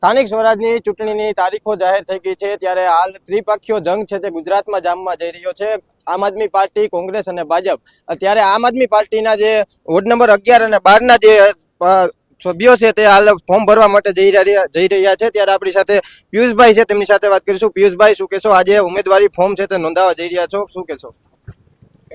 સ્થાનિક સ્વરાજની ચૂંટણીની તારીખો જાહેર થઈ ગઈ છે ત્યારે હાલ ત્રિપક્ષીય જંગ છે તે ગુજરાતમાં જામવા જઈ રહ્યો છે. આમ આદમી પાર્ટી, કોંગ્રેસ અને ભાજપ. ત્યારે આમ આદમી પાર્ટીના જે વોર્ડ નંબર 11 અને 12 ના જે સભ્યો છે તે હાલ ફોર્મ ભરવા માટે જઈ રહ્યા છે. ત્યારે આપણી સાથે પિયુષભાઈ છે, તેમની સાથે વાત કરીશું. પિયુષભાઈ, શું કહેશો? આજે ઉમેદવારી ફોર્મ છે તે નોંધાવવા જઈ રહ્યા છો, શું કહેશો?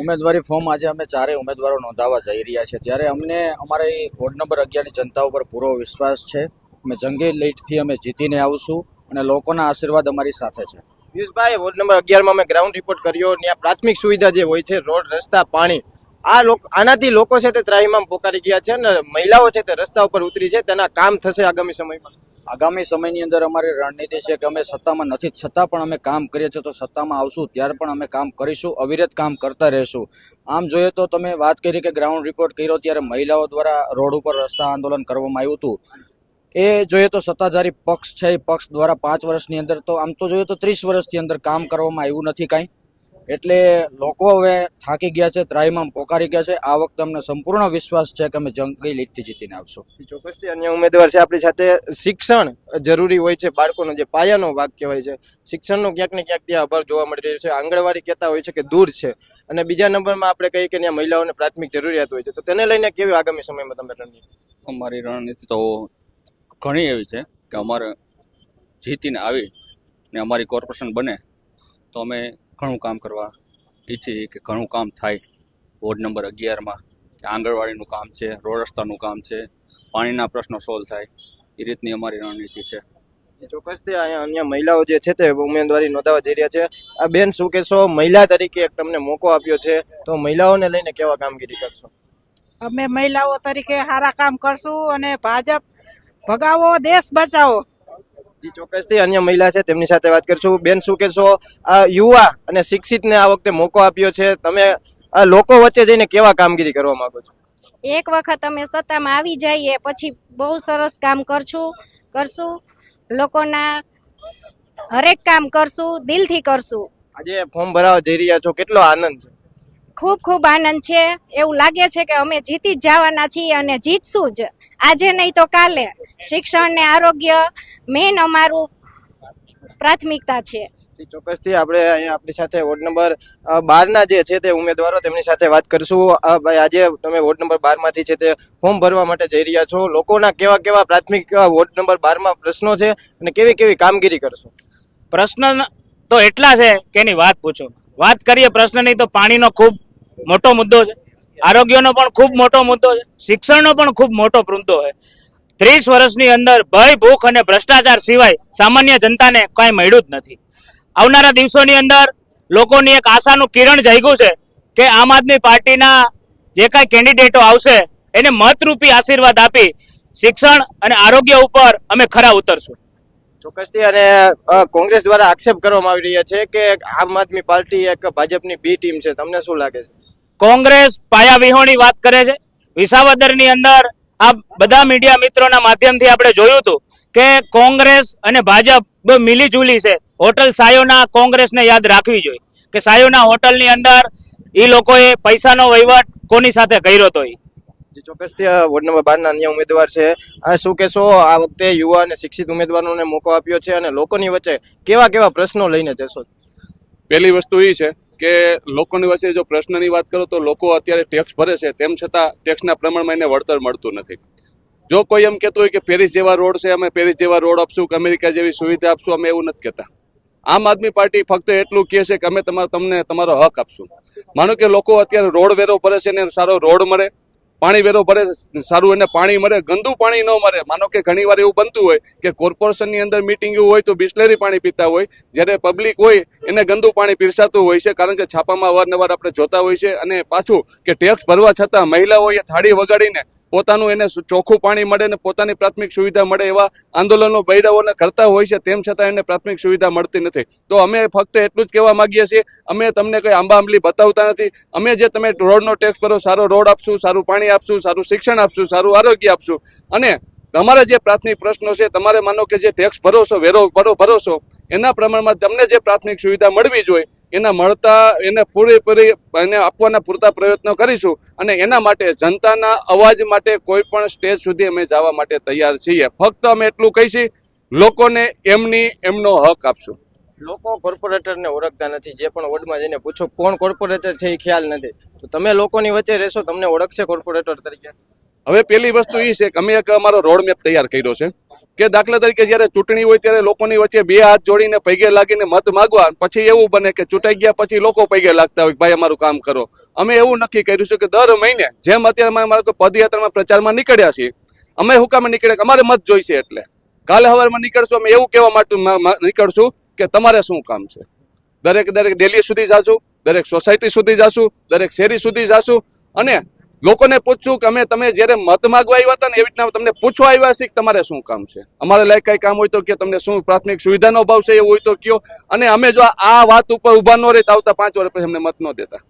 ઉમેદવારી ફોર્મ આજે અમે ચારેય ઉમેદવારો નોંધાવવા જઈ રહ્યા છે. ત્યારે અમને અમારી વોર્ડ નંબર 11 ની જનતા ઉપર પૂરો વિશ્વાસ છે. અમે જંગી લીડથી અમે જીતીને આવશું અને લોકોના આશીર્વાદ અમારી સાથે છે. પિયુષભાઈ, વોર્ડ નંબર 11 માં અમે ગ્રાઉન્ડ રિપોર્ટ કર્યો. ત્યાં પ્રાથમિક સુવિધા જે હોય છે, રોડ, રસ્તા, પાણી, આનાથી લોકો છે તે ત્રાહિમામ પોકારી ગયા છે અને મહિલાઓ છે તે રસ્તા ઉપર ઉતરી છે. તેના કામ થશે આગામી સમયમાં? આગામી સમયની અંદર અમારી રણનીતિ છે કે અમે સત્તામાં નથી, છતાં પણ અમે કામ કરીએ છીએ. તો સત્તામાં આવશું ત્યારે પણ અમે કામ કરીશું, અવિરત કામ કરતા રહેશું. આમ જોઈએ તો તમે વાત કરી કે ગ્રાઉન્ડ રિપોર્ટ કર્યો ત્યારે મહિલાઓ દ્વારા રોડ ઉપર રસ્તા આંદોલન કરવામાં આવ્યું હતું. એ જોઈએ તો સત્તાધારી પક્ષ છે, એ પક્ષ દ્વારા 5 વર્ષની અંદર તો આમ તો જોઈએ તો 30 વર્ષની અંદર કામ કરવામાં આવ્યું નથી કાંઈ. એટલે લોકો હવે થાકી ગયા છે, ત્રાહિમામ પોકારી ગયા છે. આ વખતે અમને સંપૂર્ણ વિશ્વાસ છે કે અમે જંગી લીડથી જીતીને આવશું. ચોક્કસથી અન્ય ઉમેદવાર છે આપણી સાથે. શિક્ષણ જરૂરી હોય છે, બાળકોનો જે પાયાનો ભાગ કહેવાય છે, શિક્ષણનો ક્યાંક ને ક્યાંક ત્યાં અભાવ જોવા મળી રહ્યો છે. આંગણવાડી કહેતા હોય છે કે દૂર છે, અને બીજા નંબરમાં આપણે કહીએ કે ત્યાં મહિલાઓને પ્રાથમિક જરૂરિયાત હોય છે. તો તેને લઈને કેવી આગામી સમયમાં તમે રણનીતિ? અમારી રણનીતિ તો ઘણી એવી છે કે અમારે જીતીને આવી ને અમારી કોર્પોરેશન બને તો અમે ઘણું કામ કરવા ઈચ્છીએ કે ઘણું કામ થાય. વોર્ડ નંબર 11માં કે આંગણવાડીનું કામ છે, રોડ રસ્તાનું કામ છે, પાણીના પ્રશ્નો સોલ્વ થાય, એ રીતની અમારી રણનીતિ છે. ચોક્કસથી અહીંયા અન્ય મહિલાઓ જે છે તે ઉમેદવારી નોંધાવવા જઈ રહ્યા છે. આ બેન, શું કહેશો? મહિલા તરીકે એક તમને મોકો આપ્યો છે, તો મહિલાઓને લઈને કેવા કામગીરી કરશો? અમે મહિલાઓ તરીકે સારા કામ કરશું અને ભાજપ ભગાવો, દેશ બચાવો. જી, ચોક્કસથી અન્ય મહિલા છે, તેમની સાથે વાત કરશું. બેન, શું કહેશો? આ યુવા અને શિક્ષિતને આ વખતે મોકો આપ્યો છે, તમે આ લોકો વચ્ચે જઈને કેવા કામગીરી કરવા માંગો છો? એક વખત અમે સત્તામાં આવી જઈએ પછી બહુ સરસ કામ કરશું. લોકોના હરેક કામ કરશું, દિલથી કરશું. આજે ફોર્મ ભરાવા જઈ રહ્યા છો, કેટલો આનંદ છે? ખૂબ ખૂબ આનંદ છે. એવું લાગે છે કે અમે જીતી જ જવાના છીએ અને જીતશું જ, આજે નહીં તો કાલે. શિક્ષણ ને આરોગ્ય મેન અમારું પ્રાથમિકતા છે. ચોક્કસથી આપણે અહીંયા આપણી સાથે વોર્ડ નંબર 12 જે છે તે ઉમેદવારો, તેમની સાથે વાત કરીશું. ભાઈ, આજે તમે વોર્ડ નંબર 12 માંથી છે તે ફોર્મ ભરવા માટે જઈ રહ્યા છો. લોકોના કેવા પ્રાથમિક વોર્ડ નંબર 12 પ્રશ્નો છે અને કેવી કામગીરી કરશો? પ્રશ્ન તો એટલા છે કે એની વાત પૂછો. વાત કરીએ પ્રશ્નની તો પાણીનો ખૂબ મોટો મુદ્દો છે, આરોગ્યનો પણ ખૂબ મોટો મુદ્દો છે, શિક્ષણનો પણ ખૂબ મોટો મુદ્દો છે. 30 વર્ષની અંદર ભય, ભૂખ અને ભ્રષ્ટાચાર સિવાય સામાન્ય જનતાને કાંઈ મળ્યું જ નથી. આવનારા દિવસોની અંદર લોકોની એક આશાનું કિરણ જાગ્યું છે કે આમ આદમી પાર્ટીના જે કાંઈ કેન્ડિડેટો આવશે એને મતરૂપી આશીર્વાદ આપી શિક્ષણ અને આરોગ્ય ઉપર અમે ખરા ઉતરશું. ચોક્કસથી. અને કોંગ્રેસ દ્વારા આક્ષેપ કરવામાં આવી રહ્યા છે કે આમ આદમી પાર્ટી એક ભાજપની બી ટીમ છે. તમને શું લાગે છે? કોંગ્રેસ પાયા વિહોણી વાત કરે છે. વિસાવદરની અંદર આ બધા મીડિયા મિત્રોના માધ્યમથી આપણે જોયું હતું કે કોંગ્રેસ અને ભાજપ બે મિલીજુલી છે. હોટલ સાયોના કોંગ્રેસને યાદ રાખવી જોઈએ કે સાયોના હોટલની અંદર એ લોકોએ પૈસાનો વહીવટ કોની સાથે કર્યો હતો. ચોક્કસથી વોર્ડ નંબર 12 ના અન્ય ઉમેદવાર છે. શું કહેશો? આ વખતે યુવા અને શિક્ષિત ઉમેદવારોને મોકો આપ્યો છે અને લોકોની વચ્ચે કેવા પ્રશ્નો લઈને જશો? પહેલી વસ્તુ એ છે કે લોકોની વચ્ચે જો પ્રશ્નની વાત કરો તો લોકો અત્યારે ટેક્સ ભરે છે, તેમ છતાં ટેક્સના પ્રમાણમાં એને વળતર મળતું નથી. જો કોઈ એમ કહેતું હોય કે પેરિસ જેવા રોડ છે, અમે પેરિસ જેવા રોડ આપશું કે અમેરિકા જેવી સુવિધા આપશું, અમે એવું નથી કહેતા. આમ આદમી પાર્ટી ફક્ત એટલું કહે છે કે અમે તમને તમારો હક આપશું. માનો કે લોકો અત્યારે રોડ વેરો ભરે છે ને સારો રોડ મળે, પાણી વેરો ભરે સારું એને પાણી મળે, ગંદુ પાણી ન મળે. માનો કે ઘણી વાર એવું બનતું હોય કે કોર્પોરેશનની અંદર મિટિંગ હોય તો બિસ્લેરી પાણી પીતા હોય, જ્યારે પબ્લિક હોય એને ગંદુ પાણી પીરસાતું હોય છે. કારણ કે છાપામાં અવારનવાર આપણે જોતા હોય છે. અને પાછું કે ટેક્સ ભરવા છતાં મહિલાઓએ થાળી વગાડીને પોતાનું એને ચોખ્ખું પાણી મળે ને પોતાની પ્રાથમિક સુવિધા મળે એવા આંદોલનો બૈરાઓને કરતા હોય છે, તેમ છતાં એને પ્રાથમિક સુવિધા મળતી નથી. તો અમે ફક્ત એટલું જ કહેવા માંગીએ છીએ, અમે તમને કંઈ આંબા આંબલી બતાવતા નથી. અમે જે તમે રોડનો ટેક્સ ભરો, સારો રોડ આપશું, સારું પાણી આપશું, સારું શિક્ષણ આપશું, સારું આરોગ્ય આપશું. અને તમારા જે પ્રાથમિક પ્રશ્નો છે, તમારે માનો કે જે ટેક્સ ભરો છો, વેરો ભરો છો, એના પ્રમાણમાં તમને જે પ્રાથમિક સુવિધા મળવી જોઈએ એના મળતા એને પૂરેપૂરી એને આપવાના પૂરતા પ્રયત્નો કરીશું. અને એના માટે જનતાના અવાજ માટે કોઈ પણ સ્ટેજ સુધી અમે જવા માટે તૈયાર છીએ. ફક્ત અમે એટલું કહીશું લોકોને એમનો હક આપશું. લોકો કોર્પોરેટરને ઓળખતા નથી. જે પણ વોર્ડમાં જઈને પૂછો કોણ કોર્પોરેટર છે એ ખ્યાલ નથી. તો તમે લોકોની વચ્ચે રહેશો, તમને ઓળખશે કોર્પોરેટર તરીકે? હવે પેલી વસ્તુ એ છે કે અમે એક અમારો રોડ મેપ તૈયાર કર્યો છે કે દાખલા તરીકે જ્યારે ચૂંટણી હોય ત્યારે લોકોની વચ્ચે બે હાથ જોડીને પૈગે લાગીને મત માગવા, પછી એવું બને કે ચૂંટાઈ ગયા પછી લોકો પૈગે લાગતા હોય કે ભાઈ અમારું કામ કરો. અમે એવું નક્કી કર્યું છે કે દર મહિને જેમ અત્યારે અમારા કોઈ પદયાત્રામાં પ્રચારમાં નીકળ્યા છીએ, અમે હુકામે નીકળ્યા કે અમારે મત જોઈશે, એટલે કાલે સવારમાં નીકળશું અમે એવું કહેવા માટે નીકળશું કે તમારે શું કામ છે. દરેક ડેલી સુધી જાશું, દરેક સોસાયટી સુધી જાશું, દરેક શેરી સુધી જાશું અને લોકોને પૂછશું કે તમે જ્યારે મત માગવા આવ્યા હતા ને એવી રીતના તમને પૂછવા આવ્યા છીએ કે તમારે શું કામ છે, અમારે લાયક કઈ કામ હોય તો કે તમને શું પ્રાથમિક સુવિધાનો અભાવ છે એવું હોય તો કયો. અને અમે જો આ વાત ઉપર ઉભા ન રહી તો આવતા 5 વર્ષ પછી અમને મત ન દેતા.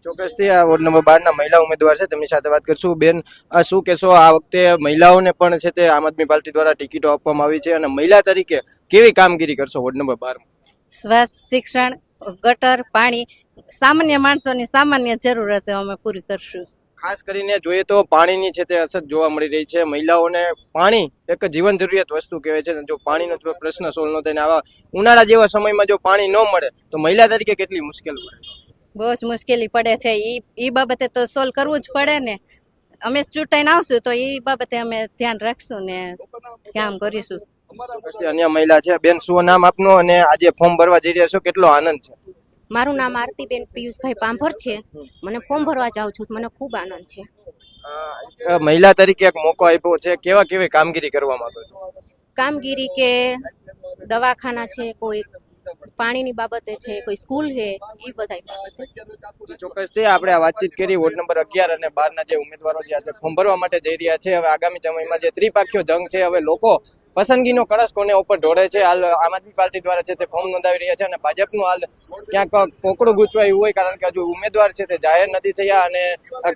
ચોક્કસથી આ વોર્ડ નંબર 12 ના મહિલા ઉમેદવાર છે, તેમની સાથે વાત કરશું. બેન, આ શું કહેશો? આ વખતે મહિલાઓને પણ છે તે આમ આદમી પાર્ટી દ્વારા ટિકિટો આપવામાં આવી છે અને મહિલા તરીકે કેવી કામગીરી કરશો વોર્ડ નંબર 12? સ્વાસ્થ્ય, શિક્ષણ, ગટર, પાણી, સામાન્ય માણસોની સામાન્ય જરૂરતો અમે પૂરી કરશું. ખાસ કરીને જોઈએ તો પાણીની છે તે અસર જોવા મળી રહી છે. મહિલાઓને પાણી એક જીવન જરૂરિયાત વસ્તુ કહેવાય છે. જો પાણીનો પ્રશ્ન સોલ્વ ન થાય ને આવા ઉનાળા જેવા સમયમાં જો પાણી ન મળે તો મહિલા તરીકે કેટલી મુશ્કેલ પડે? બહુ જ મુશ્કેલી પડે છે. ઈ બાબતે તો સોલ્વ કરવું જ પડે ને. અમે ચૂંટાઈને આવશું તો ઈ બાબતે અમે ધ્યાન રાખશું ને કામ કરીશું. અન્ય મહિલા છે. બેન, શું નામ આપનું અને આજે ફોર્મ ભરવા જઈ રહ્યા છો, કેટલો આનંદ છે? મારું નામ આરતીબેન પિયુષભાઈ પાંભર છે. મને ફોર્મ ભરવા જાઉં છું, મને ખૂબ આનંદ છે. મહિલા તરીકે એક મોકો આપ્યો છે, કેવી કામગીરી કરવા માંગો છો? કામગીરી કે દવાખાના છે, કોઈ પાણીની બાબતે છે, કોઈ સ્કૂલ છે, એ બધા બાબતે. ચોક્કસથી આપણે આ વાતચીત કરી વોર્ડ નંબર 11 અને 12 ના જે ઉમેદવારો જે આજે ફોર્મ ભરવા માટે જઈ રહ્યા છે. હવે આગામી સમયમાં જે ત્રિપાખ્યો જંગ છે, હવે લોકો પસંદગીનો કળશ કોને ઉપર ઢોળે છે. હાલ આમ આદમી પાર્ટી દ્વારા છે તે ફોર્મ નોંધાવી રહ્યા છે અને ભાજપનું હાલ ક્યાંક કોકડું ગૂંચવાયું હોય, કારણ કે હજુ ઉમેદવાર છે તે જાહેર નથી થયા અને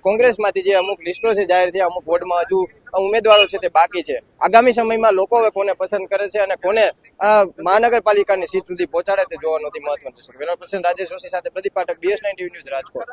કોંગ્રેસમાંથી જે અમુક લિસ્ટો છે જાહેર થયા, અમુક વોર્ડમાં હજુ ઉમેદવારો છે તે બાકી છે. આગામી સમયમાં લોકો હવે કોને પસંદ કરે છે અને કોને મહાનગરપાલિકાની સીટ સુધી પહોંચાડે તે જોવાનું મહત્વનું છે. વેલો પર્સન રાજેશ જોશી સાથે પ્રદીપ પાઠક, BS9 ન્યૂઝ, રાજકોટ.